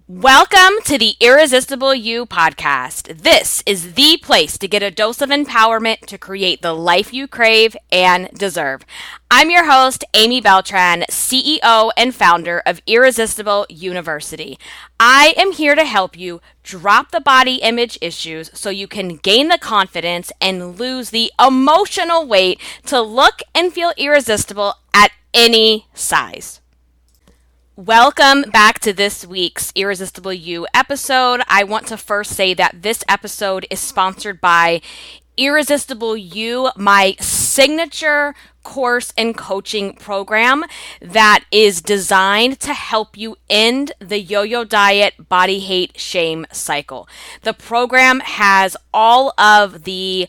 Welcome to the Irresistible You podcast. This is the place to get a dose of empowerment to create the life you crave and deserve. I'm your host, Amy Beltran, CEO and founder of Irresistible University. I am here to help you drop the body image issues so you can gain the confidence and lose the emotional weight to look and feel irresistible at any size. Welcome back to this week's Irresistible You episode. I want to first say that this episode is sponsored by Irresistible You, my signature course and coaching program that is designed to help you end the yo-yo diet, body hate, shame cycle. The program has all of the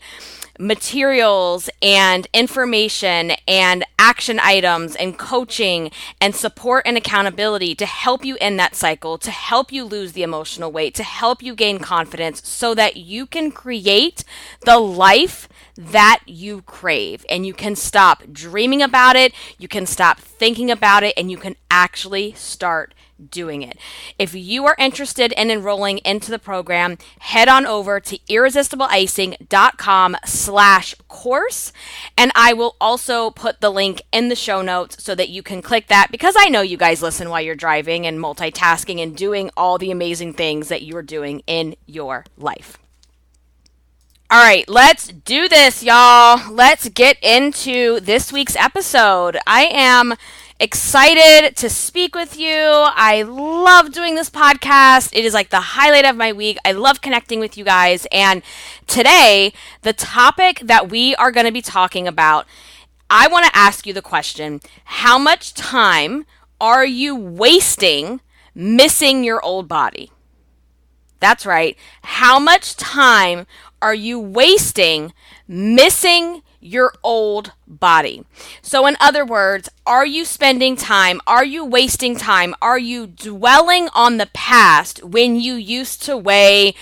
materials and information and action items and coaching and support and accountability to help you end that cycle, to help you lose the emotional weight, to help you gain confidence so that you can create the life that you crave, and you can stop dreaming about it, you can stop thinking about it, and you can actually start doing it. If you are interested in enrolling into the program, head on over to irresistibleicing.com/course, and I will also put the link in the show notes so that you can click that, because I know you guys listen while you're driving and multitasking and doing all the amazing things that you are doing in your life. All right, let's do this, y'all. Let's get into this week's episode. I am excited to speak with you. I love doing this podcast. It is like the highlight of my week. I love connecting with you guys. And today, the topic that we are going to be talking about, I want to ask you the question, how much time are you wasting missing your old body? That's right. How much time are you wasting missing your old body? So in other words, are you spending time? Are you wasting time? Are you dwelling on the past when you used to weigh,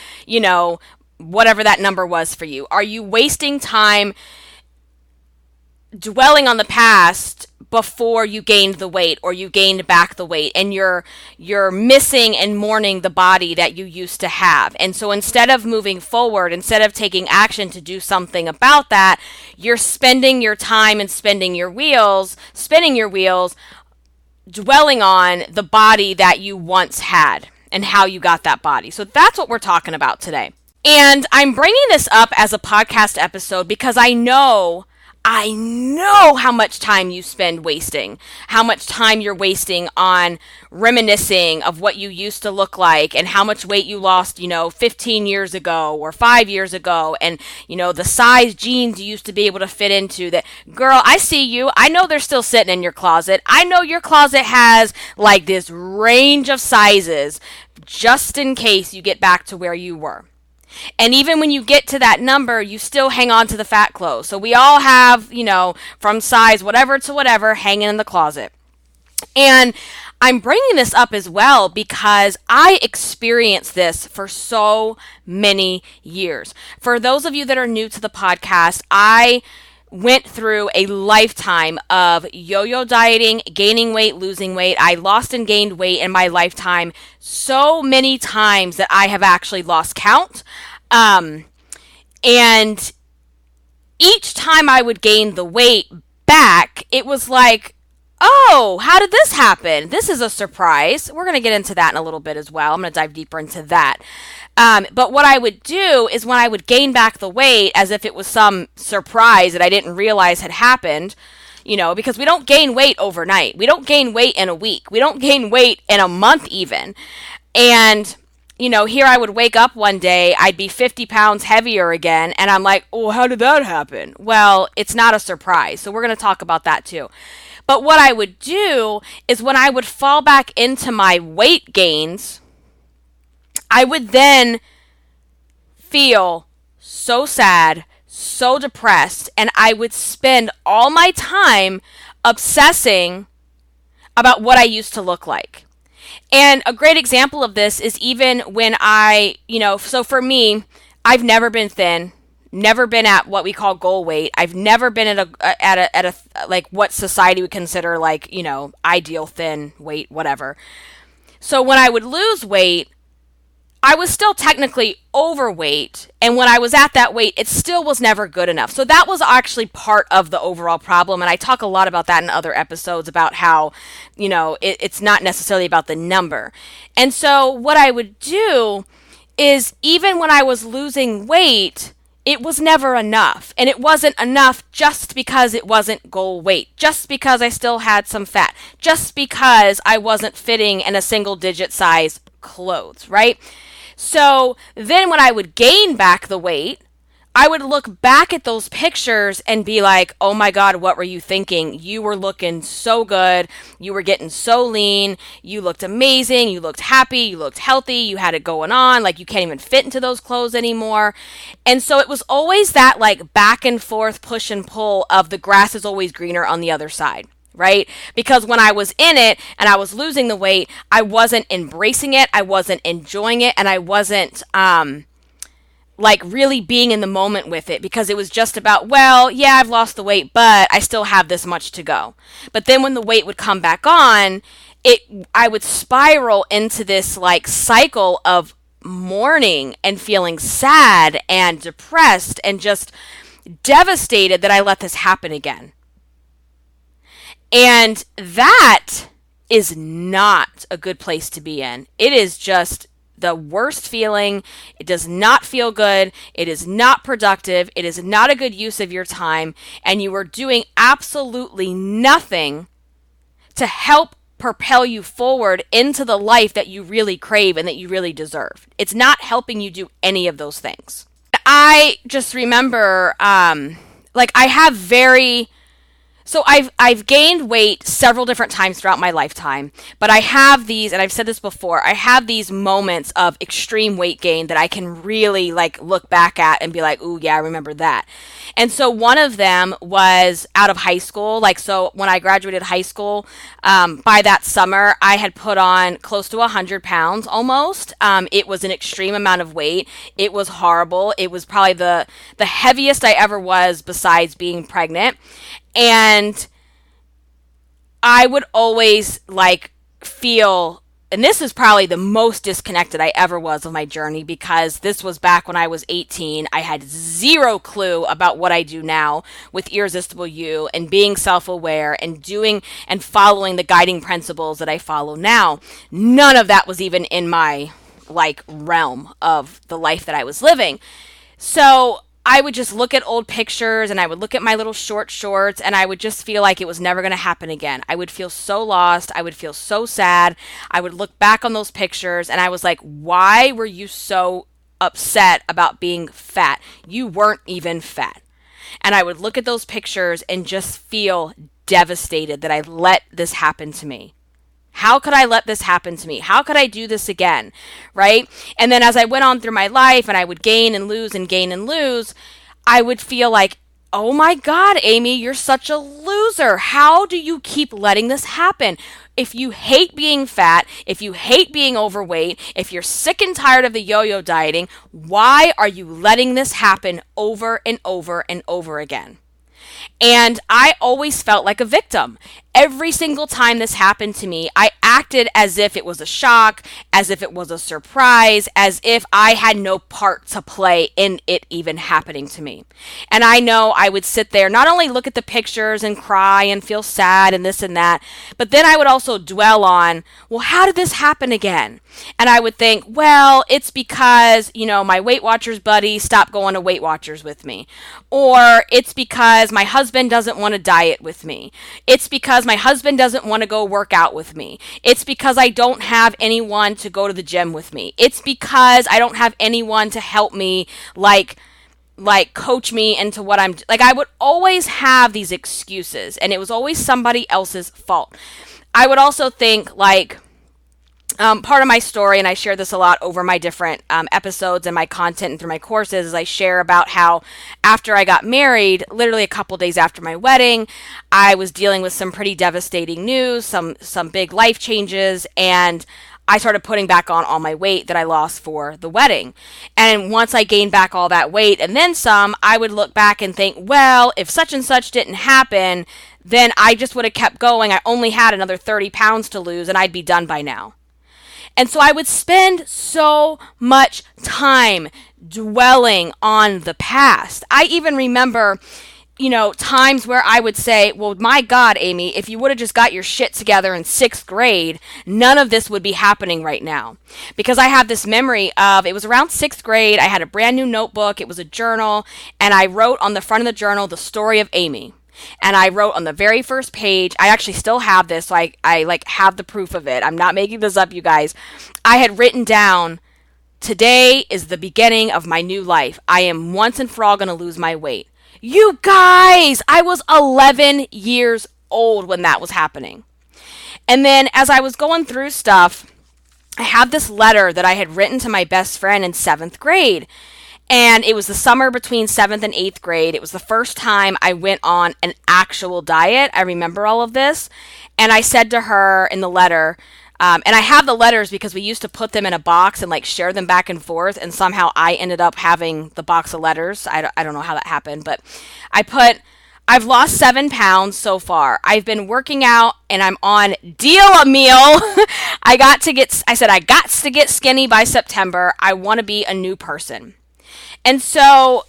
whatever that number was for you? Are you wasting time dwelling on the past before you gained the weight or you gained back the weight, and you're missing and mourning the body that you used to have? And so instead of moving forward, instead of taking action to do something about that, you're spending your time and spinning your wheels dwelling on the body that you once had and how you got that body. So that's what we're talking about today. And I'm bringing this up as a podcast episode because I know how much time you spend wasting, how much time you're wasting on reminiscing of what you used to look like and how much weight you lost, 15 years ago or 5 years ago. And, the size jeans you used to be able to fit into. That, girl, I see you. I know they're still sitting in your closet. I know your closet has like this range of sizes just in case you get back to where you were. And even when you get to that number, you still hang on to the fat clothes. So we all have, from size whatever to whatever hanging in the closet. And I'm bringing this up as well because I experienced this for so many years. For those of you that are new to the podcast, I went through a lifetime of yo-yo dieting, gaining weight, losing weight. I lost and gained weight in my lifetime so many times that I have actually lost count. And each time I would gain the weight back, it was like, oh, how did this happen? This is a surprise. We're going to get into that in a little bit as well. I'm going to dive deeper into that. But what I would do is when I would gain back the weight as if it was some surprise that I didn't realize had happened, because we don't gain weight overnight. We don't gain weight in a week. We don't gain weight in a month even. And, here I would wake up one day, I'd be 50 pounds heavier again. And I'm like, oh, how did that happen? Well, it's not a surprise. So we're going to talk about that too. But what I would do is when I would fall back into my weight gains, I would then feel so sad, so depressed, and I would spend all my time obsessing about what I used to look like. And a great example of this is even when so for me, I've never been thin, never been at what we call goal weight. I've never been at a like what society would consider like, ideal thin weight, whatever. So when I would lose weight, I was still technically overweight. And when I was at that weight, it still was never good enough. So that was actually part of the overall problem. And I talk a lot about that in other episodes about how, it's not necessarily about the number. And so what I would do is even when I was losing weight, it was never enough. And it wasn't enough just because it wasn't goal weight, just because I still had some fat, just because I wasn't fitting in a single digit size clothes, right? So then when I would gain back the weight, I would look back at those pictures and be like, oh my God, what were you thinking? You were looking so good. You were getting so lean. You looked amazing. You looked happy. You looked healthy. You had it going on. Like you can't even fit into those clothes anymore. And so it was always that like back and forth push and pull of the grass is always greener on the other side. Right? Because when I was in it and I was losing the weight, I wasn't embracing it, I wasn't enjoying it, and I wasn't like really being in the moment with it, because it was just about, well, yeah, I've lost the weight, but I still have this much to go. But then when the weight would come back on, I would spiral into this like cycle of mourning and feeling sad and depressed and just devastated that I let this happen again. And that is not a good place to be in. It is just the worst feeling. It does not feel good. It is not productive. It is not a good use of your time. And you are doing absolutely nothing to help propel you forward into the life that you really crave and that you really deserve. It's not helping you do any of those things. I just remember, So I've gained weight several different times throughout my lifetime, but I have these, and I've said this before, I have these moments of extreme weight gain that I can really like look back at and be like, ooh, yeah, I remember that. And so one of them was out of high school. So when I graduated high school, by that summer, I had put on close to 100 pounds almost. It was an extreme amount of weight. It was horrible. It was probably the heaviest I ever was besides being pregnant. And I would always feel, and this is probably the most disconnected I ever was of my journey, because this was back when I was 18. I had zero clue about what I do now with Irresistible You and being self-aware and doing and following the guiding principles that I follow now. None of that was even in my realm of the life that I was living. So I would just look at old pictures and I would look at my little shorts and I would just feel like it was never going to happen again. I would feel so lost. I would feel so sad. I would look back on those pictures and I was like, why were you so upset about being fat? You weren't even fat. And I would look at those pictures and just feel devastated that I let this happen to me. How could I let this happen to me? How could I do this again? Right? And then as I went on through my life and I would gain and lose and gain and lose, I would feel like, oh my God, Amy, you're such a loser. How do you keep letting this happen? If you hate being fat, if you hate being overweight, if you're sick and tired of the yo-yo dieting, why are you letting this happen over and over and over again? And I always felt like a victim. Every single time this happened to me, I acted as if it was a shock, as if it was a surprise, as if I had no part to play in it even happening to me. And I know I would sit there, not only look at the pictures and cry and feel sad and this and that, but then I would also dwell on, well, how did this happen again? And I would think, well, it's because, my Weight Watchers buddy stopped going to Weight Watchers with me. Or it's because my husband doesn't want to diet with me. It's because my husband doesn't want to go work out with me. It's because I don't have anyone to go to the gym with me. It's because I don't have anyone to help me, coach me into what I'm, I would always have these excuses, and it was always somebody else's fault. I would also think, part of my story, and I share this a lot over my different episodes and my content and through my courses, is I share about how after I got married, literally a couple days after my wedding, I was dealing with some pretty devastating news, some big life changes, and I started putting back on all my weight that I lost for the wedding. And once I gained back all that weight and then some, I would look back and think, well, if such and such didn't happen, then I just would have kept going. I only had another 30 pounds to lose and I'd be done by now. And so I would spend so much time dwelling on the past. I even remember, times where I would say, well, my God, Amy, if you would have just got your shit together in sixth grade, none of this would be happening right now. Because I have this memory of, it was around sixth grade, I had a brand new notebook, it was a journal, and I wrote on the front of the journal the story of Amy. And I wrote on the very first page, I actually still have this, so I have the proof of it. I'm not making this up, you guys. I had written down, today is the beginning of my new life. I am once and for all going to lose my weight. You guys, I was 11 years old when that was happening. And then as I was going through stuff, I had this letter that I had written to my best friend in seventh grade. And it was the summer between 7th and 8th grade. It was the first time I went on an actual diet. I remember all of this. And I said to her in the letter, and I have the letters because we used to put them in a box and share them back and forth. And somehow I ended up having the box of letters. I don't know how that happened, but I've lost 7 pounds so far. I've been working out and I'm on deal meal. I got to get skinny by September. I want to be a new person. And so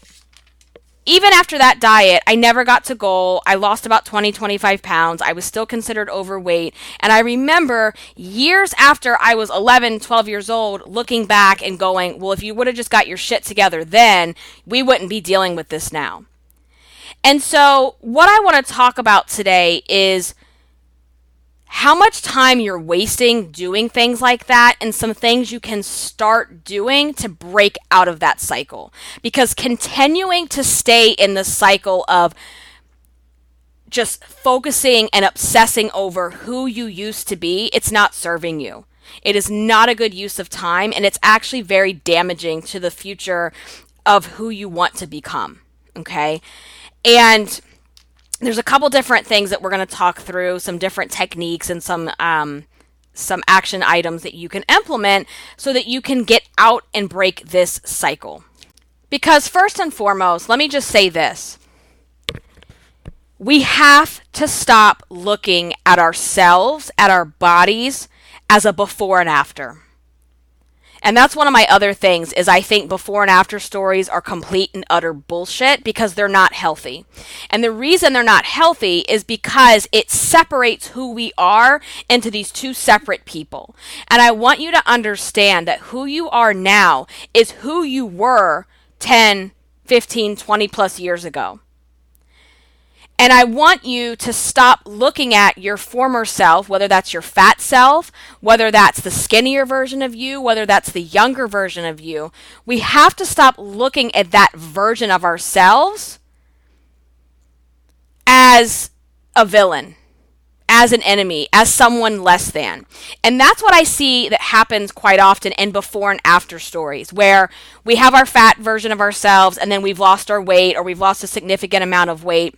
even after that diet, I never got to goal. I lost about 25 pounds. I was still considered overweight. And I remember years after I was 11, 12 years old, looking back and going, well, if you would have just got your shit together then, we wouldn't be dealing with this now. And so what I want to talk about today is how much time you're wasting doing things like that and some things you can start doing to break out of that cycle. Because continuing to stay in the cycle of just focusing and obsessing over who you used to be, it's not serving you. It is not a good use of time, and it's actually very damaging to the future of who you want to become. Okay? And there's a couple different things that we're going to talk through, some different techniques and some action items that you can implement so that you can get out and break this cycle. Because first and foremost, let me just say this. We have to stop looking at ourselves, at our bodies, as a before and after. And that's one of my other things is I think before and after stories are complete and utter bullshit because they're not healthy. And the reason they're not healthy is because it separates who we are into these two separate people. And I want you to understand that who you are now is who you were 10, 15, 20 plus years ago. And I want you to stop looking at your former self, whether that's your fat self, whether that's the skinnier version of you, whether that's the younger version of you. We have to stop looking at that version of ourselves as a villain, as an enemy, as someone less than. And that's what I see that happens quite often in before and after stories, where we have our fat version of ourselves and then we've lost our weight or we've lost a significant amount of weight.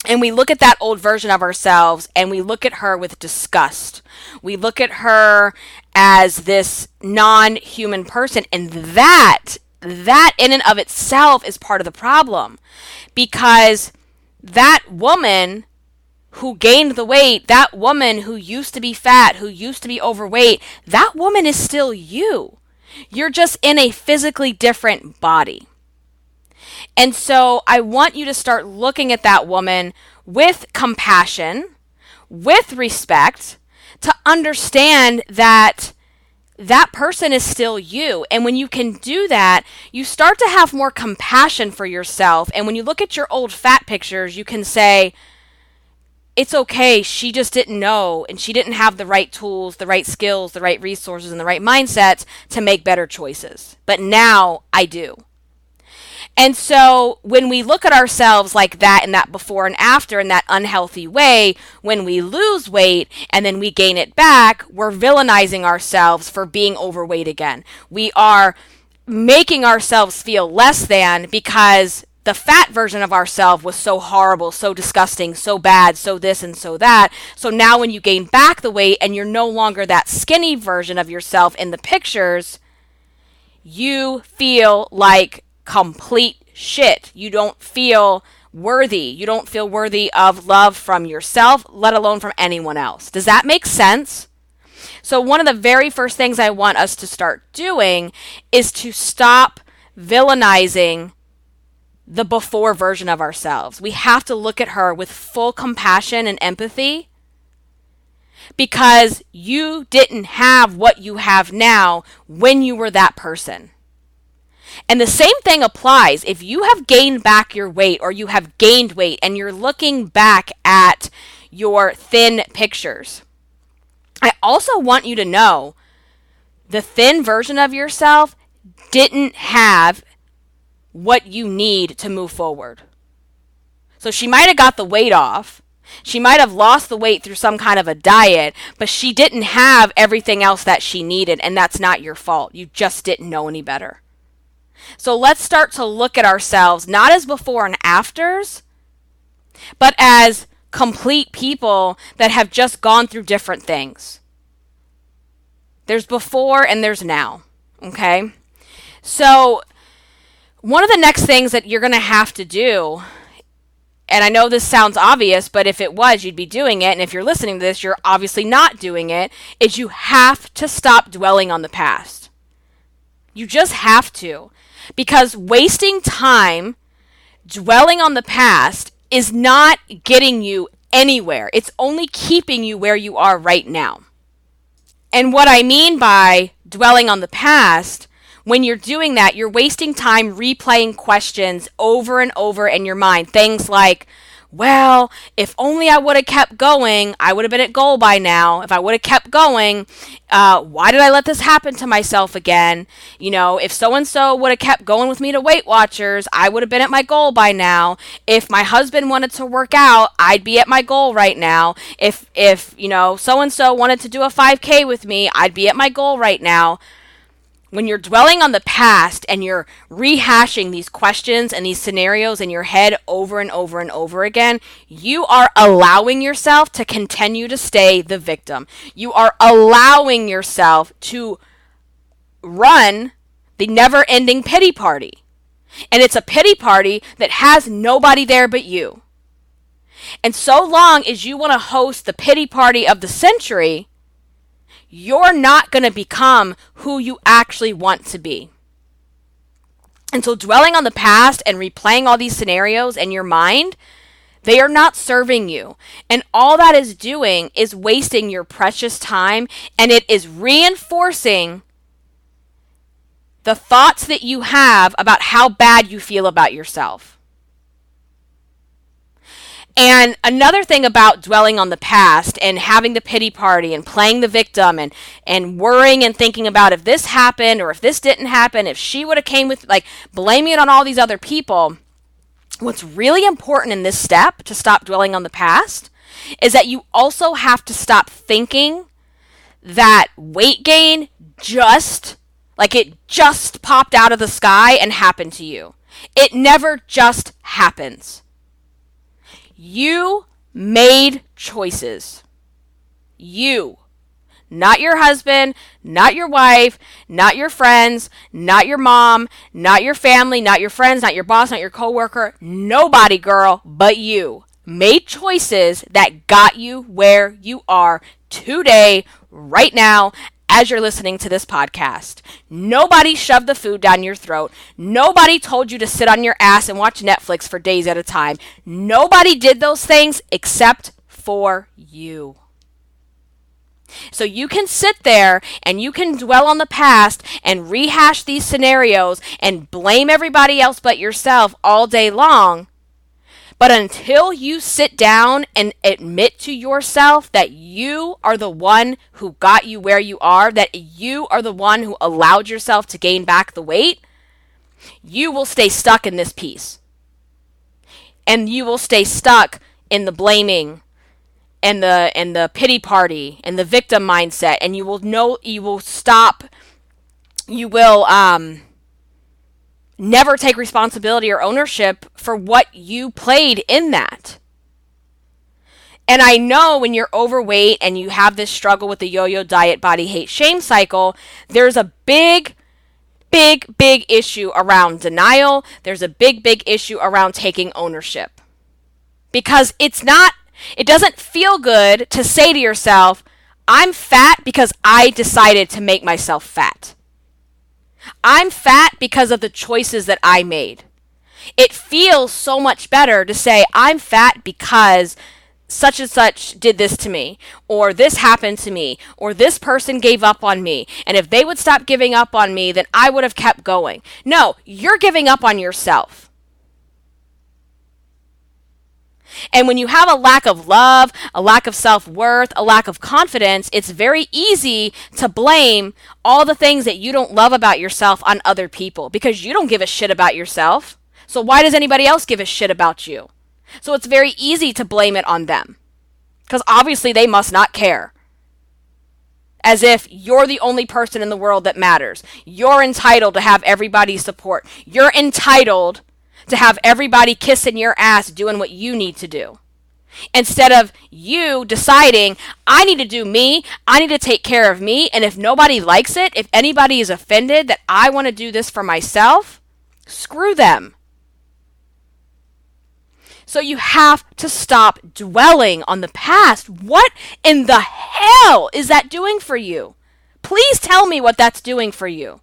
And we look at that old version of ourselves and we look at her with disgust. We look at her as this non-human person. And that in and of itself is part of the problem. Because that woman who gained the weight, that woman who used to be fat, who used to be overweight, that woman is still you. You're just in a physically different body. And so I want you to start looking at that woman with compassion, with respect, to understand that that person is still you. And when you can do that, you start to have more compassion for yourself. And when you look at your old fat pictures, you can say, it's okay, she just didn't know, and she didn't have the right tools, the right skills, the right resources, and the right mindsets to make better choices. But now I do. And so when we look at ourselves like that in that before and after in that unhealthy way, when we lose weight and then we gain it back, we're villainizing ourselves for being overweight again. We are making ourselves feel less than because the fat version of ourselves was so horrible, so disgusting, so bad, so this and so that. So now when you gain back the weight and you're no longer that skinny version of yourself in the pictures, you feel like complete shit. You don't feel worthy. You don't feel worthy of love from yourself, let alone from anyone else. Does that make sense? So one of the very first things I want us to start doing is to stop villainizing the before version of ourselves. We have to look at her with full compassion and empathy, because you didn't have what you have now when you were that person. And the same thing applies if you have gained back your weight or you have gained weight and you're looking back at your thin pictures. I also want you to know the thin version of yourself didn't have what you need to move forward. So she might have got the weight off. She might have lost the weight through some kind of a diet, but she didn't have everything else that she needed, and that's not your fault. You just didn't know any better. So let's start to look at ourselves not as before and afters, but as complete people that have just gone through different things. There's before and there's now, okay? So one of the next things that you're going to have to do, and I know this sounds obvious, but if it was, you'd be doing it. And if you're listening to this, you're obviously not doing it, is you have to stop dwelling on the past. You just have to. Because wasting time dwelling on the past is not getting you anywhere. It's only keeping you where you are right now. And what I mean by dwelling on the past, when you're doing that, you're wasting time replaying questions over and over in your mind. Things like, well, if only I would have kept going, I would have been at goal by now. If I would have kept going, why did I let this happen to myself again? You know, if so-and-so would have kept going with me to Weight Watchers, I would have been at my goal by now. If my husband wanted to work out, I'd be at my goal right now. If you know, so-and-so wanted to do a 5K with me, I'd be at my goal right now. When you're dwelling on the past and you're rehashing these questions and these scenarios in your head over and over and over again, you are allowing yourself to continue to stay the victim. You are allowing yourself to run the never-ending pity party. And it's a pity party that has nobody there but you. And so long as you want to host the pity party of the century, you're not going to become who you actually want to be. And so dwelling on the past and replaying all these scenarios in your mind, they are not serving you. And all that is doing is wasting your precious time, and it is reinforcing the thoughts that you have about how bad you feel about yourself. And another thing about dwelling on the past and having the pity party and playing the victim and worrying and thinking about if this happened or if this didn't happen, if she would have came with, like, blaming it on all these other people, what's really important in this step to stop dwelling on the past is that you also have to stop thinking that weight gain just popped out of the sky and happened to you. It never just happens. You made choices. You. Not your husband, not your wife, not your friends, not your mom, not your family, not your friends, not your boss, not your coworker. Nobody, girl, but you made choices that got you where you are today, right now, as you're listening to this podcast. Nobody shoved the food down your throat. Nobody told you to sit on your ass and watch Netflix for days at a time. Nobody did those things except for you. So you can sit there and you can dwell on the past and rehash these scenarios and blame everybody else but yourself all day long. But until you sit down and admit to yourself that you are the one who got you where you are, that you are the one who allowed yourself to gain back the weight, you will stay stuck in this piece. And you will stay stuck in the blaming and the pity party and the victim mindset, and you will never take responsibility or ownership for what you played in that. And I know when you're overweight and you have this struggle with the yo-yo diet, body, hate, shame cycle, there's a big issue around denial. There's a big issue around taking ownership. Because it doesn't feel good to say to yourself, I'm fat because I decided to make myself fat. I'm fat because of the choices that I made. It feels so much better to say I'm fat because such and such did this to me, or this happened to me, or this person gave up on me. And if they would stop giving up on me, then I would have kept going. No, you're giving up on yourself. And when you have a lack of love, a lack of self-worth, a lack of confidence, it's very easy to blame all the things that you don't love about yourself on other people because you don't give a shit about yourself. So why does anybody else give a shit about you? So it's very easy to blame it on them because obviously they must not care. As if you're the only person in the world that matters. You're entitled to have everybody's support. You're entitled to have everybody kissing your ass doing what you need to do. Instead of you deciding, I need to do me, I need to take care of me, and if nobody likes it, if anybody is offended that I want to do this for myself, screw them. So you have to stop dwelling on the past. What in the hell is that doing for you? Please tell me what that's doing for you.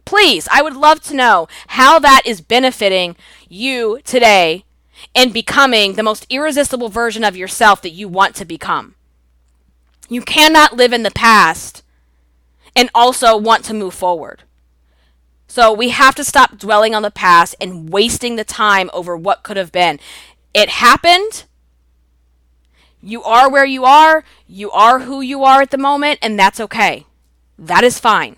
Please, I would love to know how that is benefiting you today and becoming the most irresistible version of yourself that you want to become. You cannot live in the past and also want to move forward. So we have to stop dwelling on the past and wasting the time over what could have been. It happened. You are where you are. You are who you are at the moment, and that's okay. That is fine.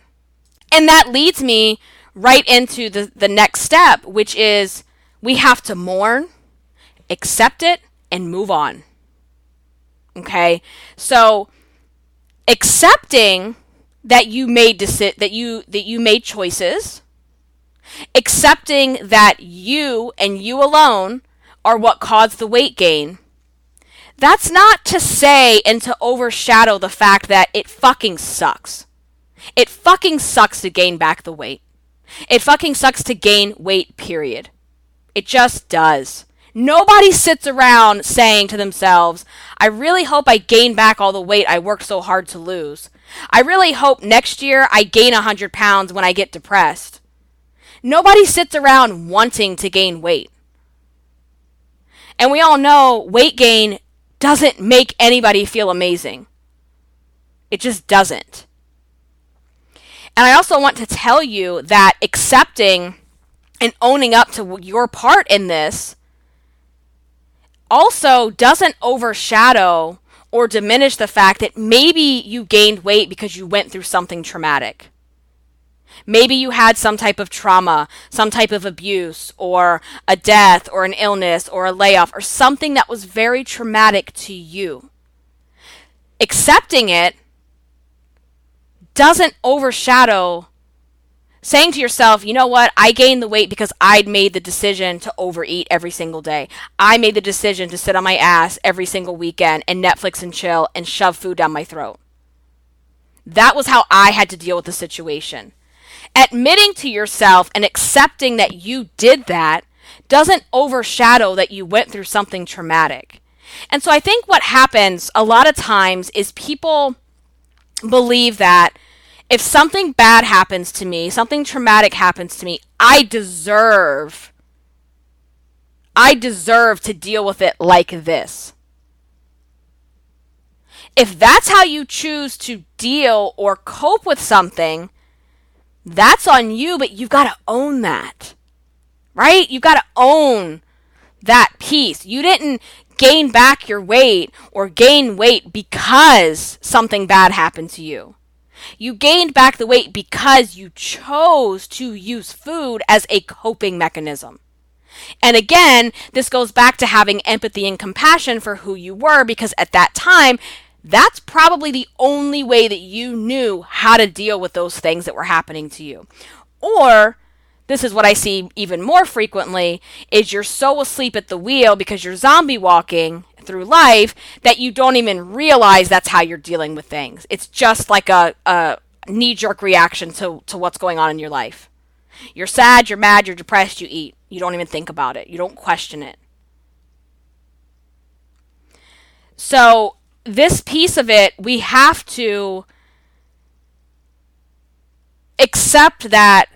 And that leads me right into the next step, which is we have to mourn, accept it, and move on. Okay? So accepting that you made that you made choices, accepting that you and you alone are what caused the weight gain. That's not to say and to overshadow the fact that it fucking sucks. It fucking sucks to gain back the weight. It fucking sucks to gain weight, period. It just does. Nobody sits around saying to themselves, I really hope I gain back all the weight I worked so hard to lose. I really hope next year I gain 100 pounds when I get depressed. Nobody sits around wanting to gain weight. And we all know weight gain doesn't make anybody feel amazing. It just doesn't. And I also want to tell you that accepting and owning up to your part in this also doesn't overshadow or diminish the fact that maybe you gained weight because you went through something traumatic. Maybe you had some type of trauma, some type of abuse, or a death, or an illness, or a layoff, or something that was very traumatic to you. Accepting it doesn't overshadow saying to yourself, you know what, I gained the weight because I made the decision to overeat every single day. I made the decision to sit on my ass every single weekend and Netflix and chill and shove food down my throat. That was how I had to deal with the situation. Admitting to yourself and accepting that you did that doesn't overshadow that you went through something traumatic. And so I think what happens a lot of times is people believe that if something bad happens to me, something traumatic happens to me, I deserve to deal with it like this. If that's how you choose to deal or cope with something, that's on you, but you've got to own that, right? You've got to own that piece. You didn't gain back your weight or gain weight because something bad happened to you. You gained back the weight because you chose to use food as a coping mechanism. And again, this goes back to having empathy and compassion for who you were, because at that time, that's probably the only way that you knew how to deal with those things that were happening to you. Or, this is what I see even more frequently, is you're so asleep at the wheel because you're zombie walking through life that you don't even realize that's how you're dealing with things. It's just like a knee-jerk reaction to what's going on in your life. You're sad, you're mad, you're depressed, you eat. You don't even think about it. You don't question it. So this piece of it, we have to accept that,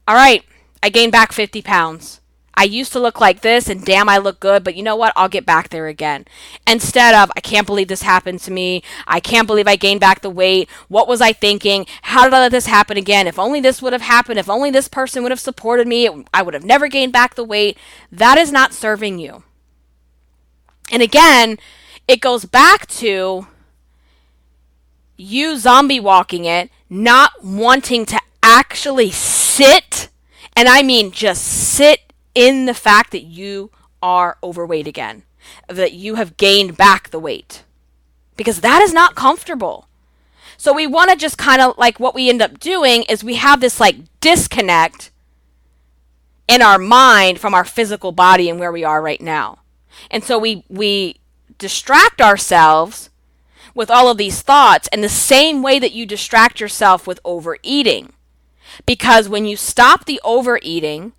all right, I gained back 50 pounds. I used to look like this and damn, I look good, but you know what? I'll get back there again. Instead of, I can't believe this happened to me. I can't believe I gained back the weight. What was I thinking? How did I let this happen again? If only this would have happened. If only this person would have supported me, I would have never gained back the weight. That is not serving you. And again, it goes back to you zombie walking it, not wanting to actually sit, and I mean just sit in the fact that you are overweight again, that you have gained back the weight, because that is not comfortable. So we want to just kind of like, what we end up doing is we have this like disconnect in our mind from our physical body and where we are right now. And so we distract ourselves with all of these thoughts in the same way that you distract yourself with overeating. Because when you stop the overeating,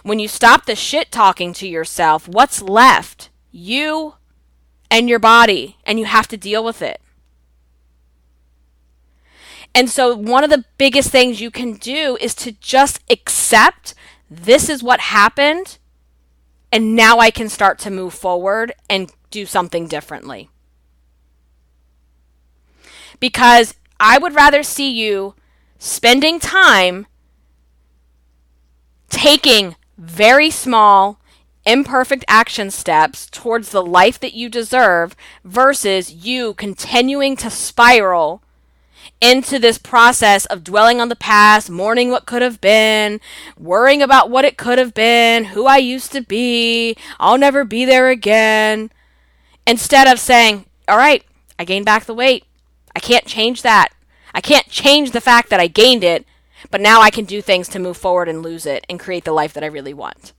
when you stop the shit talking to yourself, what's left? You and your body, and you have to deal with it. And so one of the biggest things you can do is to just accept this is what happened, and now I can start to move forward and do something differently. Because I would rather see you spending time taking very small, imperfect action steps towards the life that you deserve versus you continuing to spiral into this process of dwelling on the past, mourning what could have been, worrying about what it could have been, who I used to be, I'll never be there again. Instead of saying, all right, I gained back the weight. I can't change that. I can't change the fact that I gained it, but now I can do things to move forward and lose it and create the life that I really want.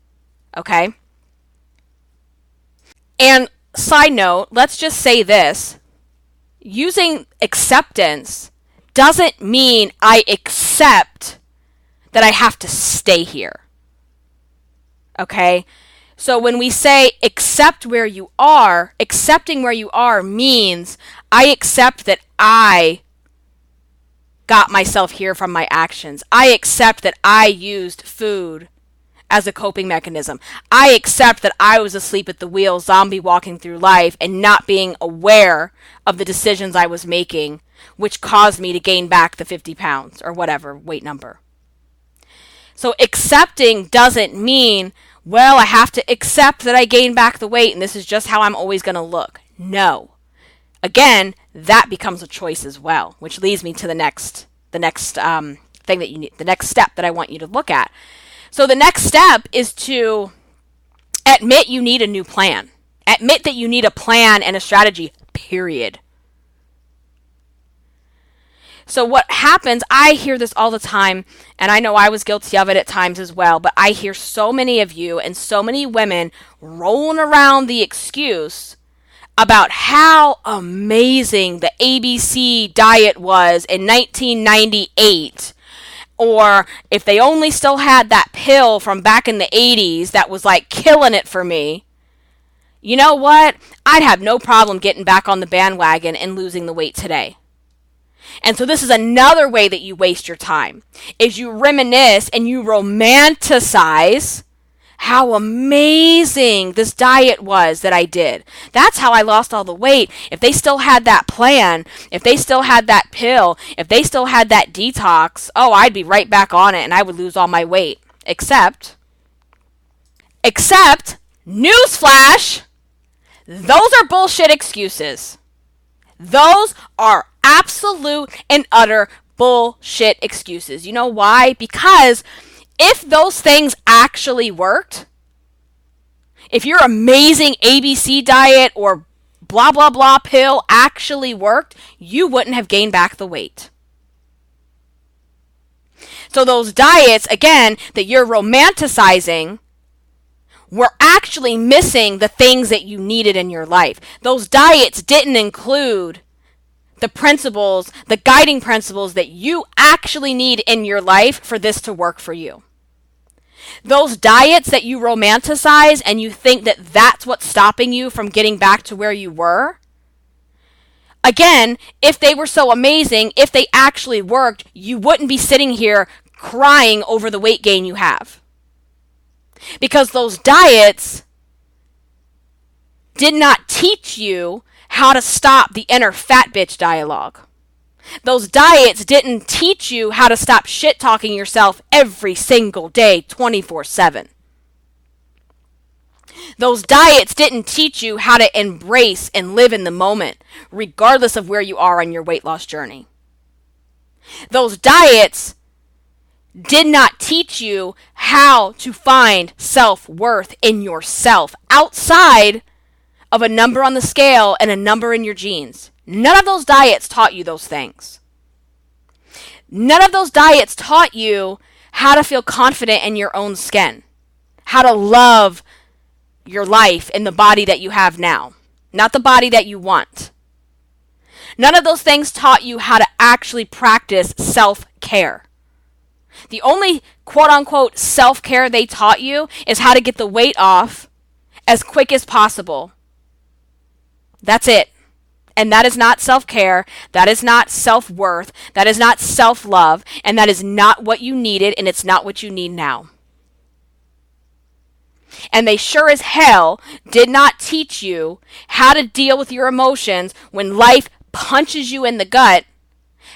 Okay? And side note, let's just say this. Using acceptance doesn't mean I accept that I have to stay here. Okay? So when we say accept where you are, accepting where you are means I accept that I got myself here from my actions. I accept that I used food as a coping mechanism. I accept that I was asleep at the wheel, zombie walking through life and not being aware of the decisions I was making, which caused me to gain back the 50 pounds or whatever weight number. So accepting doesn't mean, well, I have to accept that I gained back the weight and this is just how I'm always going to look. No. Again, that becomes a choice as well, which leads me to the next thing that you need, the next step that I want you to look at. So the next step is to admit you need a new plan. Admit that you need a plan and a strategy, period. So what happens, I hear this all the time, and I know I was guilty of it at times as well, but I hear so many of you and so many women rolling around the excuse about how amazing the ABC diet was in 1998. Or if they only still had that pill from back in the 80s that was like killing it for me. You know what? I'd have no problem getting back on the bandwagon and losing the weight today. And so this is another way that you waste your time, is you reminisce and you romanticize how amazing this diet was that I did. That's how I lost all the weight. If they still had that plan, if they still had that pill, if they still had that detox, oh, I'd be right back on it and I would lose all my weight. Except, newsflash, those are bullshit excuses. Those are absolute and utter bullshit excuses. You know why? Because if those things actually worked, if your amazing ABC diet or blah, blah, blah pill actually worked, you wouldn't have gained back the weight. So those diets, again, that you're romanticizing were actually missing the things that you needed in your life. Those diets didn't include the principles, the guiding principles that you actually need in your life for this to work for you. Those diets that you romanticize and you think that that's what's stopping you from getting back to where you were, again, if they were so amazing, if they actually worked, you wouldn't be sitting here crying over the weight gain you have. Because those diets did not teach you how to stop the inner fat bitch dialogue. Those diets didn't teach you how to stop shit talking yourself every single day, 24/7. Those diets didn't teach you how to embrace and live in the moment, regardless of where you are on your weight loss journey. Those diets did not teach you how to find self-worth in yourself outside of a number on the scale and a number in your genes. None of those diets taught you those things. None of those diets taught you how to feel confident in your own skin, how to love your life in the body that you have now, not the body that you want. None of those things taught you how to actually practice self-care. The only quote-unquote self-care they taught you is how to get the weight off as quick as possible. That's it. And that is not self-care, that is not self-worth, that is not self-love, and that is not what you needed, and it's not what you need now. And they sure as hell did not teach you how to deal with your emotions when life punches you in the gut,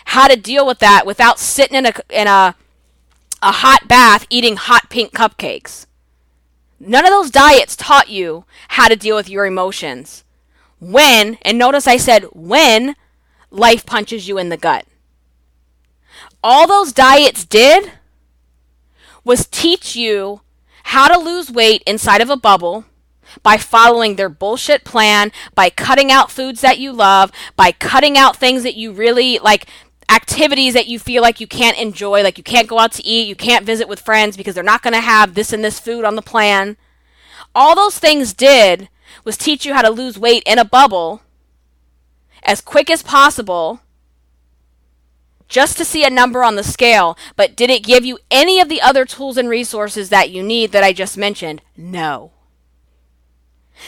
how to deal with that without sitting in a hot bath eating hot pink cupcakes. None of those diets taught you how to deal with your emotions when, and notice I said when, life punches you in the gut. All those diets did was teach you how to lose weight inside of a bubble by following their bullshit plan, by cutting out foods that you love, by cutting out things that you really like, activities that you feel like you can't enjoy, like you can't go out to eat, you can't visit with friends because they're not going to have this and this food on the plan. All those things did was teach you how to lose weight in a bubble as quick as possible just to see a number on the scale. But did it give you any of the other tools and resources that you need that I just mentioned? No.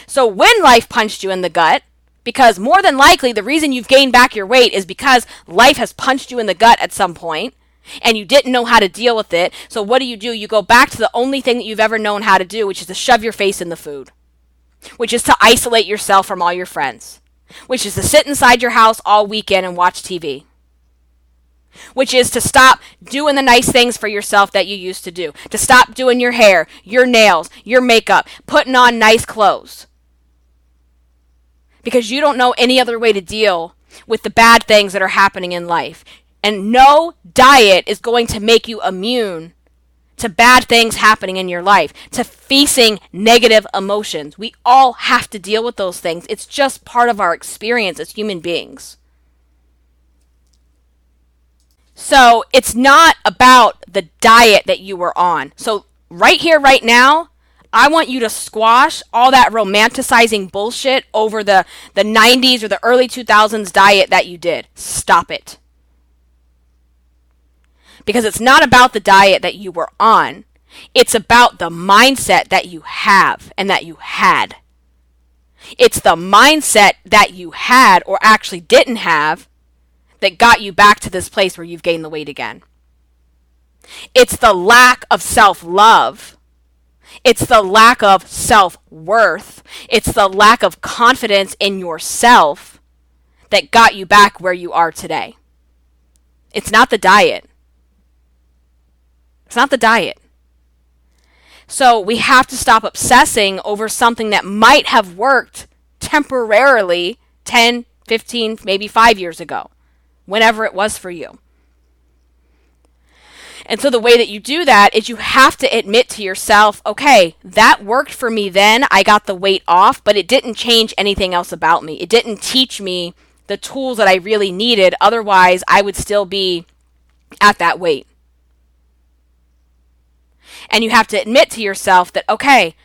So when life punched you in the gut, because more than likely the reason you've gained back your weight is because life has punched you in the gut at some point and you didn't know how to deal with it. So what do? You go back to the only thing that you've ever known how to do, which is to shove your face in the food, which is to isolate yourself from all your friends, which is to sit inside your house all weekend and watch TV, which is to stop doing the nice things for yourself that you used to do, to stop doing your hair, your nails, your makeup, putting on nice clothes, because you don't know any other way to deal with the bad things that are happening in life. And no diet is going to make you immune to bad things happening in your life, to facing negative emotions. We all have to deal with those things. It's just part of our experience as human beings. So it's not about the diet that you were on. So right here, right now, I want you to squash all that romanticizing bullshit over the 90s or the early 2000s diet that you did. Stop it. Because it's not about the diet that you were on. It's about the mindset that you have and that you had. It's the mindset that you had or actually didn't have that got you back to this place where you've gained the weight again. It's the lack of self-love. It's the lack of self-worth. It's the lack of confidence in yourself that got you back where you are today. It's not the diet. It's not the diet. So we have to stop obsessing over something that might have worked temporarily 10, 15, maybe 5 years ago, whenever it was for you. And so the way that you do that is you have to admit to yourself, okay, that worked for me then, I got the weight off, but it didn't change anything else about me. It didn't teach me the tools that I really needed. Otherwise, I would still be at that weight. And you have to admit to yourself that, okay,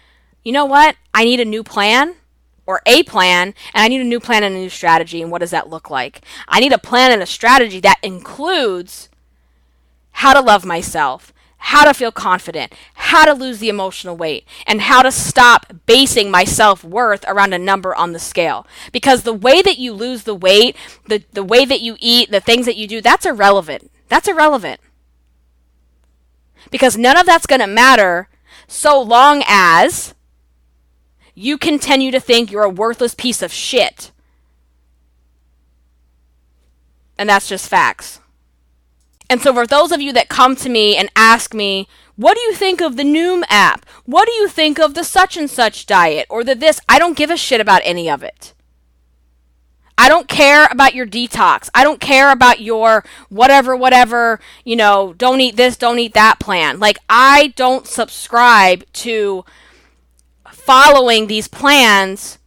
you know what? I need a new plan or a plan, and I need a new plan and a new strategy. And what does that look like? I need a plan and a strategy that includes how to love myself, how to feel confident, how to lose the emotional weight, and how to stop basing my self-worth around a number on the scale. Because the way that you lose the weight, the way that you eat, the things that you do, that's irrelevant. That's irrelevant. Because none of that's going to matter so long as you continue to think you're a worthless piece of shit. And that's just facts. And so for those of you that come to me and ask me, what do you think of the Noom app? What do you think of the such and such diet or the this? I don't give a shit about any of it. I don't care about your detox. I don't care about your whatever, don't eat this, don't eat that plan. Like, I don't subscribe to following these plans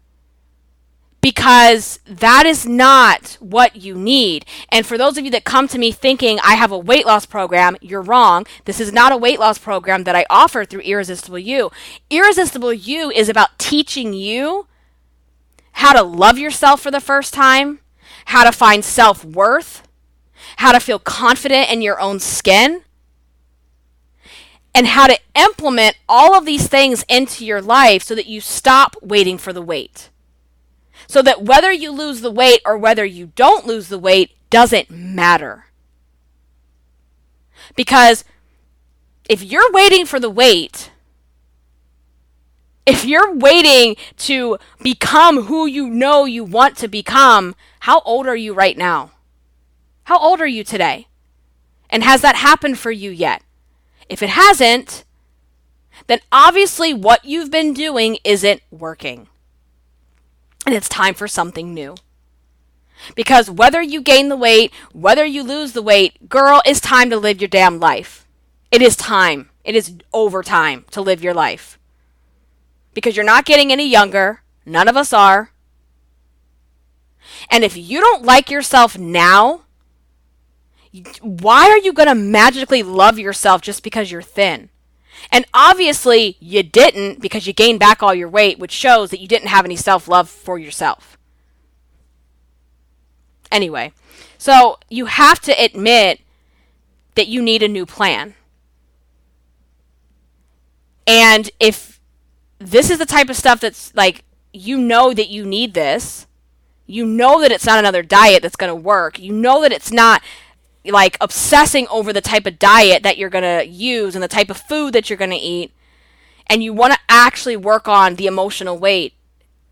because that is not what you need. And for those of you that come to me thinking I have a weight loss program, you're wrong. This is not a weight loss program that I offer through Irresistible You. Irresistible You is about teaching you how to love yourself for the first time, how to find self-worth, how to feel confident in your own skin, and how to implement all of these things into your life so that you stop waiting for the weight. So that whether you lose the weight or whether you don't lose the weight doesn't matter. Because if you're waiting for the weight, if you're waiting to become who you know you want to become, how old are you right now? How old are you today? And has that happened for you yet? If it hasn't, then obviously what you've been doing isn't working. And it's time for something new. Because whether you gain the weight, whether you lose the weight, girl, it's time to live your damn life. It is time. It is overtime to live your life. Because you're not getting any younger. None of us are. And if you don't like yourself now, why are you going to magically love yourself just because you're thin? And obviously you didn't, because you gained back all your weight, which shows that you didn't have any self-love for yourself. Anyway, so you have to admit that you need a new plan. And if this is the type of stuff that's like, you know that you need this, you know that it's not another diet that's going to work, you know that it's not like obsessing over the type of diet that you're going to use and the type of food that you're going to eat, and you want to actually work on the emotional weight,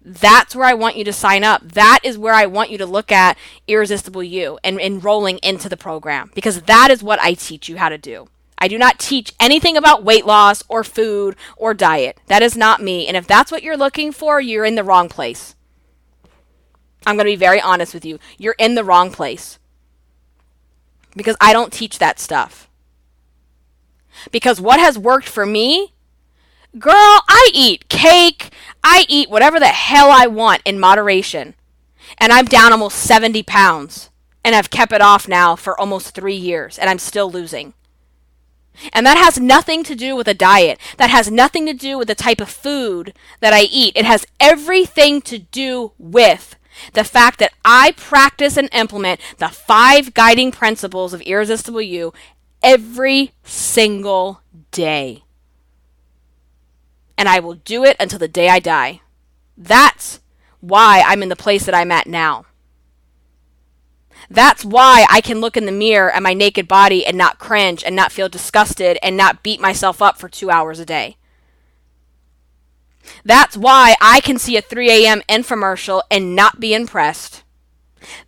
that's where I want you to sign up. That is where I want you to look at Irresistible You and enrolling into the program, because that is what I teach you how to do. I do not teach anything about weight loss or food or diet. That is not me. And if that's what you're looking for, you're in the wrong place. I'm going to be very honest with you. You're in the wrong place. Because I don't teach that stuff. Because what has worked for me, girl, I eat cake, I eat whatever the hell I want in moderation. And I'm down almost 70 pounds. And I've kept it off now for almost 3 years. And I'm still losing. And that has nothing to do with a diet. That has nothing to do with the type of food that I eat. It has everything to do with the fact that I practice and implement the 5 guiding principles of Irresistible You every single day. And I will do it until the day I die. That's why I'm in the place that I'm at now. That's why I can look in the mirror at my naked body and not cringe and not feel disgusted and not beat myself up for 2 hours a day. That's why I can see a 3 a.m. infomercial and not be impressed.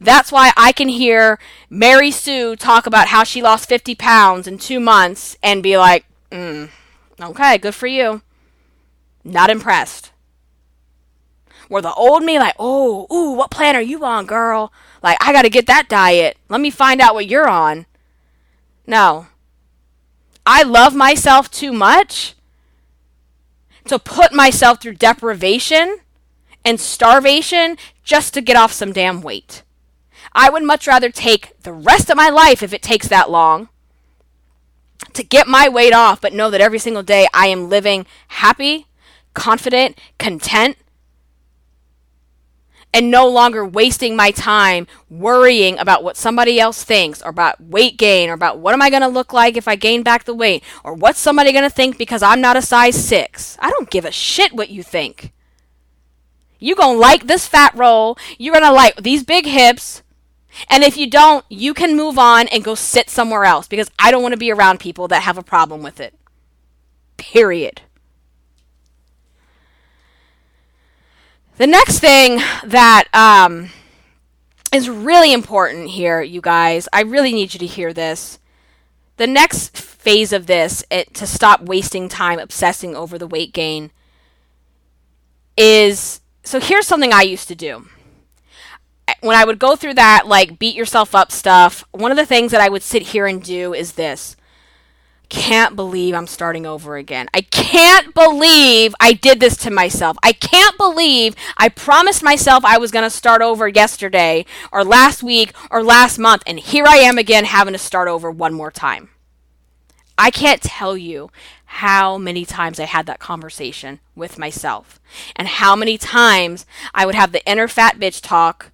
That's why I can hear Mary Sue talk about how she lost 50 pounds in 2 months and be like, okay, good for you. Not impressed. Where the old me like, what plan are you on, girl? Like, I got to get that diet. Let me find out what you're on. No. I love myself too much to put myself through deprivation and starvation just to get off some damn weight. I would much rather take the rest of my life, if it takes that long, to get my weight off, but know that every single day I am living happy, confident, content, and no longer wasting my time worrying about what somebody else thinks, or about weight gain, or about what am I going to look like if I gain back the weight, or what's somebody going to think because I'm not a size 6. I don't give a shit what you think. You're going to like this fat roll. You're going to like these big hips. And if you don't, you can move on and go sit somewhere else, because I don't want to be around people that have a problem with it. Period. The next thing that is really important here, you guys, I really need you to hear this. The next phase of this, to stop wasting time obsessing over the weight gain, is, so here's something I used to do. When I would go through that, like, beat yourself up stuff, one of the things that I would sit here and do is this. Can't believe I'm starting over again. I can't believe I did this to myself. I can't believe I promised myself I was going to start over yesterday or last week or last month, and here I am again having to start over one more time. I can't tell you how many times I had that conversation with myself, and how many times I would have the inner fat bitch talk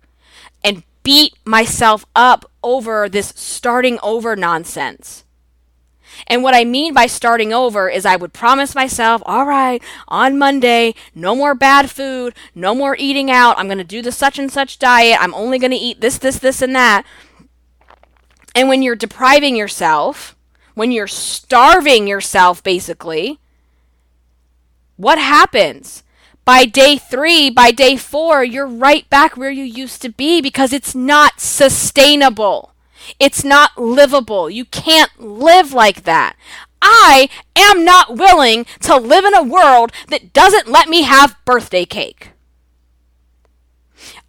and beat myself up over this starting over nonsense. And what I mean by starting over is I would promise myself, all right, on Monday, no more bad food, no more eating out. I'm going to do the such and such diet. I'm only going to eat this, and that. And when you're depriving yourself, when you're starving yourself, basically, what happens? By day 3, by day 4, you're right back where you used to be, because it's not sustainable. It's not livable. You can't live like that. I am not willing to live in a world that doesn't let me have birthday cake.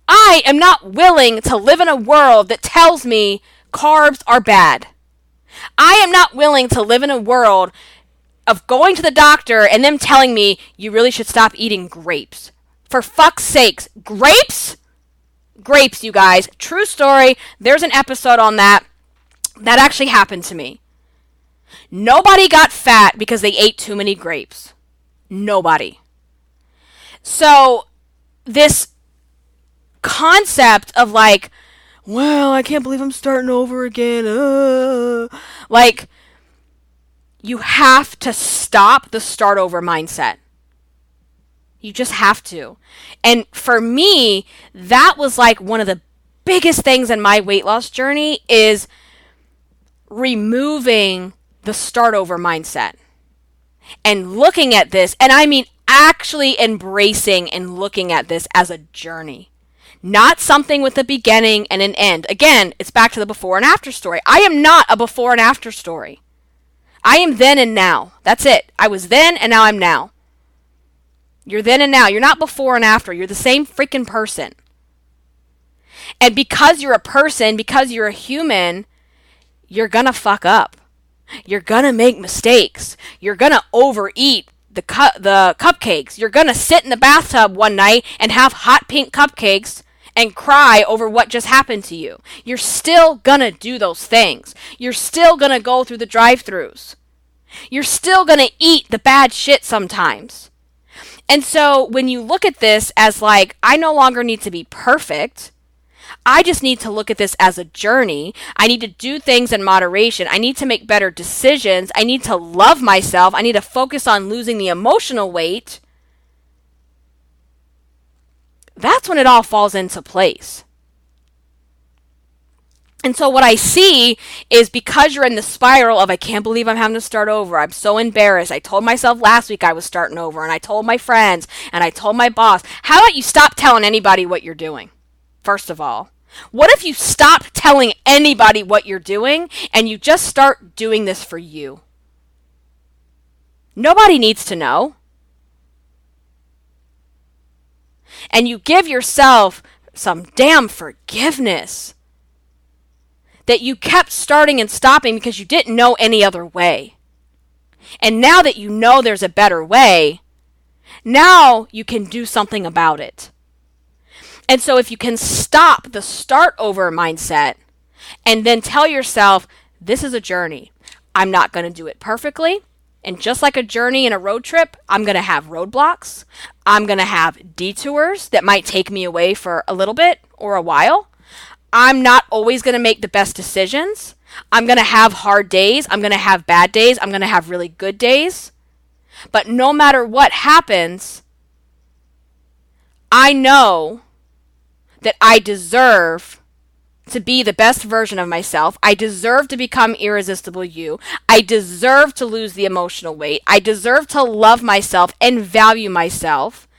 I am not willing to live in a world that tells me carbs are bad. I am not willing to live in a world of going to the doctor and them telling me you really should stop eating grapes. For fuck's sakes, grapes? Grapes, you guys. True story. There's an episode on that. That actually happened to me. Nobody got fat because they ate too many grapes. Nobody. So, this concept of like, well, I can't believe I'm starting over again. Like, you have to stop the start over mindset. You just have to. And for me, that was like one of the biggest things in my weight loss journey, is removing the start over mindset and looking at this. And I mean, actually embracing and looking at this as a journey, not something with a beginning and an end. Again, it's back to the before and after story. I am not a before and after story. I am then and now. That's it. I was then and now I'm now. You're then and now. You're not before and after. You're the same freaking person. And because you're a person, because you're a human, you're gonna fuck up. You're gonna make mistakes. You're gonna overeat the cupcakes. You're gonna sit in the bathtub one night and have hot pink cupcakes and cry over what just happened to you. You're still gonna do those things. You're still gonna go through the drive-thrus. You're still gonna eat the bad shit sometimes. And so when you look at this as like, I no longer need to be perfect. I just need to look at this as a journey. I need to do things in moderation. I need to make better decisions. I need to love myself. I need to focus on losing the emotional weight. That's when it all falls into place. And so what I see is, because you're in the spiral of, I can't believe I'm having to start over. I'm so embarrassed. I told myself last week I was starting over, and I told my friends, and I told my boss. How about you stop telling anybody what you're doing? First of all, what if you stop telling anybody what you're doing and you just start doing this for you? Nobody needs to know. And you give yourself some damn forgiveness that you kept starting and stopping because you didn't know any other way. And now that you know there's a better way, now you can do something about it. And so if you can stop the start over mindset and then tell yourself, this is a journey. I'm not going to do it perfectly. And just like a journey and a road trip, I'm going to have roadblocks. I'm going to have detours that might take me away for a little bit or a while. I'm not always going to make the best decisions. I'm going to have hard days. I'm going to have bad days. I'm going to have really good days. But no matter what happens, I know that I deserve to be the best version of myself. I deserve to become irresistible you. I deserve to lose the emotional weight. I deserve to love myself and value myself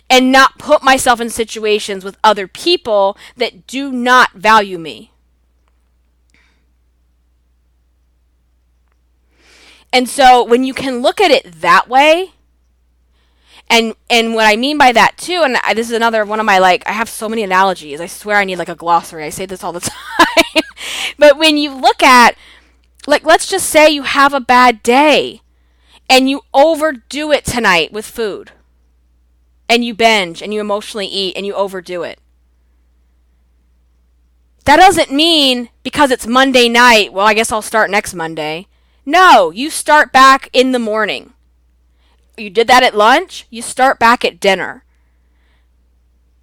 and not put myself in situations with other people that do not value me. And so when you can look at it that way, and what I mean by that too, and this is another one of my, I have so many analogies. I swear I need a glossary. I say this all the time. But when you look at, let's just say you have a bad day and you overdo it tonight with food and you binge and you emotionally eat and you overdo it. That doesn't mean because it's Monday night, well, I guess I'll start next Monday. No, you start back in the morning. You did that at lunch, you start back at dinner.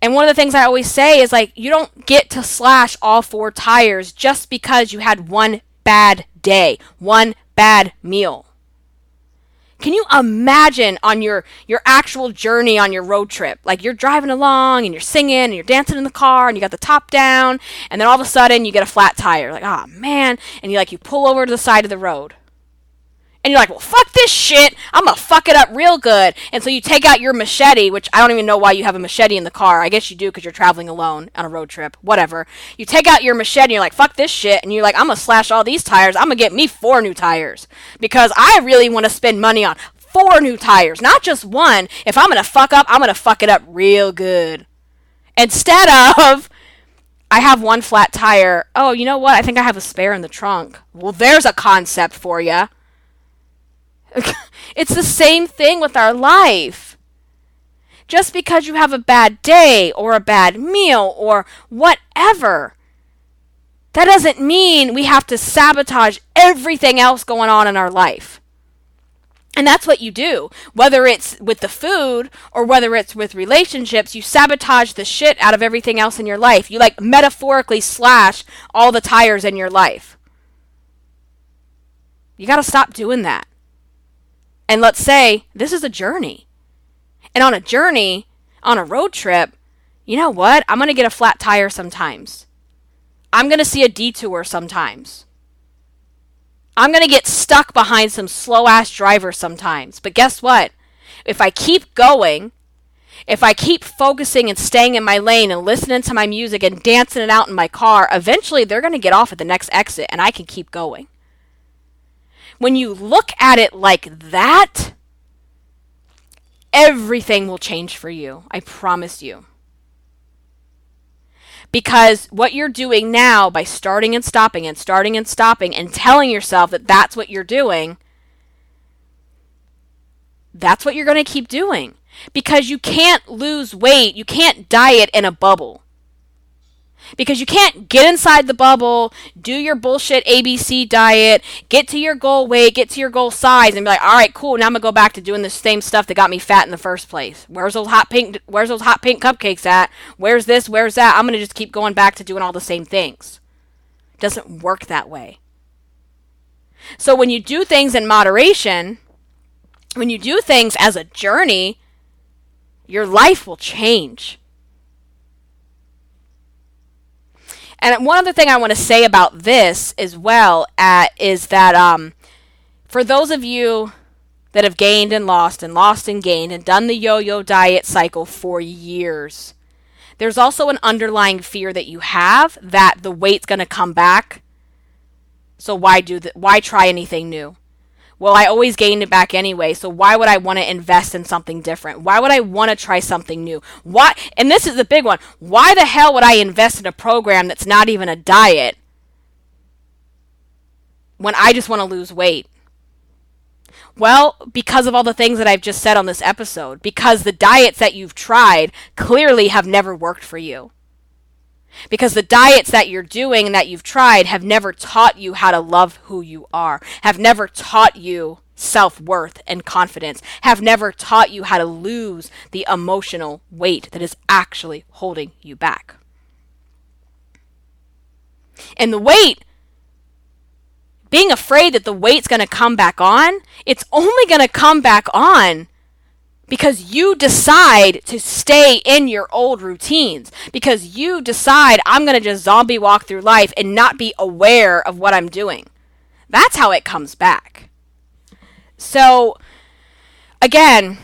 And one of the things I always say is you don't get to slash all 4 tires just because you had one bad day, one bad meal. Can you imagine on your actual journey on your road trip? You're driving along and you're singing and you're dancing in the car and you got the top down and then all of a sudden you get a flat tire. Oh man. And you pull over to the side of the road. And you're like, well, fuck this shit. I'm going to fuck it up real good. And so you take out your machete, which I don't even know why you have a machete in the car. I guess you do because you're traveling alone on a road trip. Whatever. You take out your machete and you're like, fuck this shit. And you're like, I'm going to slash all these tires. I'm going to get me 4 new tires. Because I really want to spend money on 4 new tires. Not just one. If I'm going to fuck up, I'm going to fuck it up real good. Instead of, I have 1 flat tire. Oh, you know what? I think I have a spare in the trunk. Well, there's a concept for you. It's the same thing with our life. Just because you have a bad day or a bad meal or whatever, that doesn't mean we have to sabotage everything else going on in our life. And that's what you do. Whether it's with the food or whether it's with relationships, you sabotage the shit out of everything else in your life. You metaphorically slash all the tires in your life. You got to stop doing that. And let's say this is a journey. And on a journey, on a road trip, you know what? I'm going to get a flat tire sometimes. I'm going to see a detour sometimes. I'm going to get stuck behind some slow-ass driver sometimes. But guess what? If I keep going, if I keep focusing and staying in my lane and listening to my music and dancing it out in my car, eventually they're going to get off at the next exit and I can keep going. When you look at it like that, everything will change for you. I promise you. Because what you're doing now by starting and stopping and starting and stopping and telling yourself that that's what you're doing, that's what you're going to keep doing. Because you can't lose weight. You can't diet in a bubble. Because you can't get inside the bubble, do your bullshit ABC diet, get to your goal weight, get to your goal size, and be like, all right, cool, now I'm going to go back to doing the same stuff that got me fat in the first place. Where's those hot pink cupcakes at? Where's this? Where's that? I'm going to just keep going back to doing all the same things. It doesn't work that way. So when you do things in moderation, when you do things as a journey, your life will change. And one other thing I want to say about this as well is that for those of you that have gained and lost and gained and done the yo-yo diet cycle for years, there's also an underlying fear that you have that the weight's going to come back. So why try anything new? Well, I always gained it back anyway, so why would I want to invest in something different? Why would I want to try something new? Why? And this is the big one. Why the hell would I invest in a program that's not even a diet when I just want to lose weight? Well, because of all the things that I've just said on this episode. Because the diets that you've tried clearly have never worked for you. Because the diets that you're doing and that you've tried have never taught you how to love who you are, have never taught you self-worth and confidence, have never taught you how to lose the emotional weight that is actually holding you back. And the weight, being afraid that the weight's going to come back on, it's only going to come back on because you decide to stay in your old routines, because you decide I'm going to just zombie walk through life and not be aware of what I'm doing. That's how it comes back. So, again,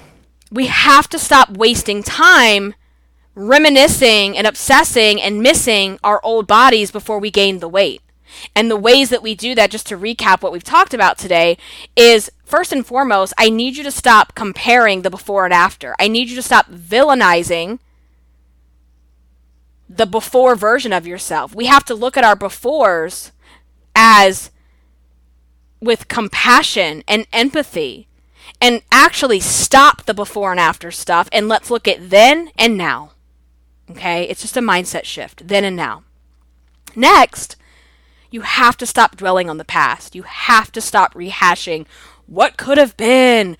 we have to stop wasting time reminiscing and obsessing and missing our old bodies before we gain the weight. And the ways that we do that, just to recap what we've talked about today, is first and foremost, I need you to stop comparing the before and after. I need you to stop villainizing the before version of yourself. We have to look at our befores as with compassion and empathy, and actually stop the before and after stuff, and let's look at then and now. Okay? It's just a mindset shift, then and now. Next, you have to stop dwelling on the past. You have to stop rehashing what could have been.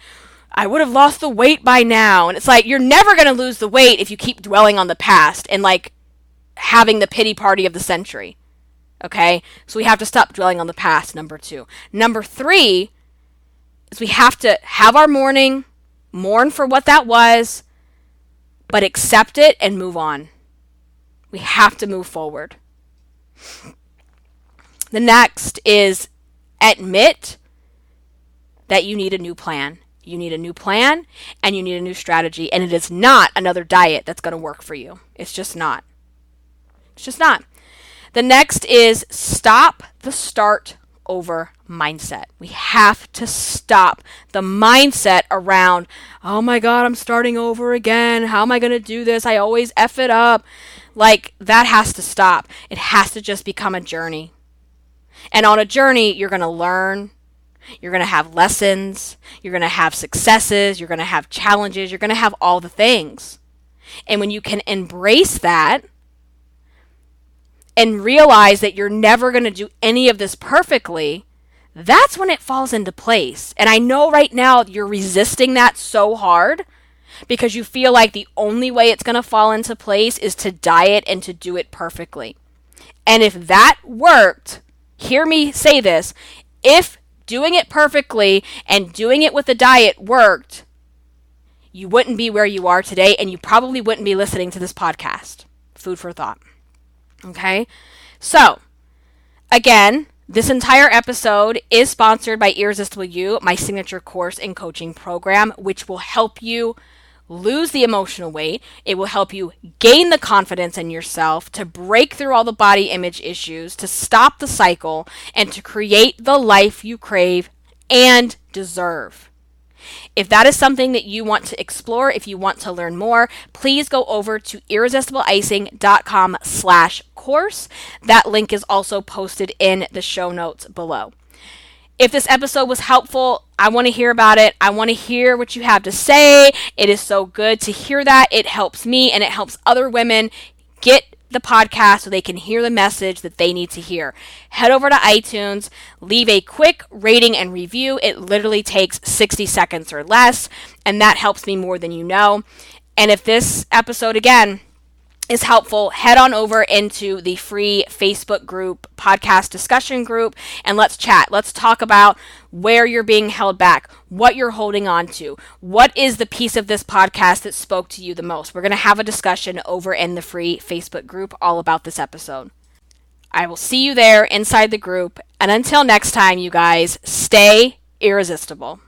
I would have lost the weight by now. And it's like, you're never going to lose the weight if you keep dwelling on the past and like having the pity party of the century. Okay? So we have to stop dwelling on the past, number 2. Number 3 is we have to have our mourn for what that was, but accept it and move on. We have to move forward. The next is admit that you need a new plan. You need a new plan and you need a new strategy. And it is not another diet that's going to work for you. It's just not. It's just not. The next is stop the start over mindset. We have to stop the mindset around, oh my God, I'm starting over again. How am I going to do this? I always F it up. Like, that has to stop. It has to just become a journey. And on a journey, you're going to learn, you're going to have lessons, you're going to have successes, you're going to have challenges, you're going to have all the things. And when you can embrace that and realize that you're never going to do any of this perfectly, that's when it falls into place. And I know right now you're resisting that so hard because you feel like the only way it's going to fall into place is to diet and to do it perfectly. And if that worked, hear me say this, if doing it perfectly and doing it with a diet worked, you wouldn't be where you are today, and you probably wouldn't be listening to this podcast. Food for thought. Okay? So, again, this entire episode is sponsored by Irresistible You, my signature course and coaching program, which will help you lose the emotional weight. It will help you gain the confidence in yourself, to break through all the body image issues, to stop the cycle, and to create the life you crave and deserve. If that is something that you want to explore, if you want to learn more, please go over to irresistibleicing.com/course. That link is also posted in the show notes below. If this episode was helpful, I want to hear about it. I want to hear what you have to say. It is so good to hear that. It helps me and it helps other women get the podcast so they can hear the message that they need to hear. Head over to iTunes, leave a quick rating and review. It literally takes 60 seconds or less, and that helps me more than you know. And if this episode, again, is helpful, head on over into the free Facebook group, podcast discussion group, and let's chat. Let's talk about where you're being held back, what you're holding on to, what is the piece of this podcast that spoke to you the most. We're going to have a discussion over in the free Facebook group all about this episode. I will see you there inside the group, and until next time, you guys, stay irresistible.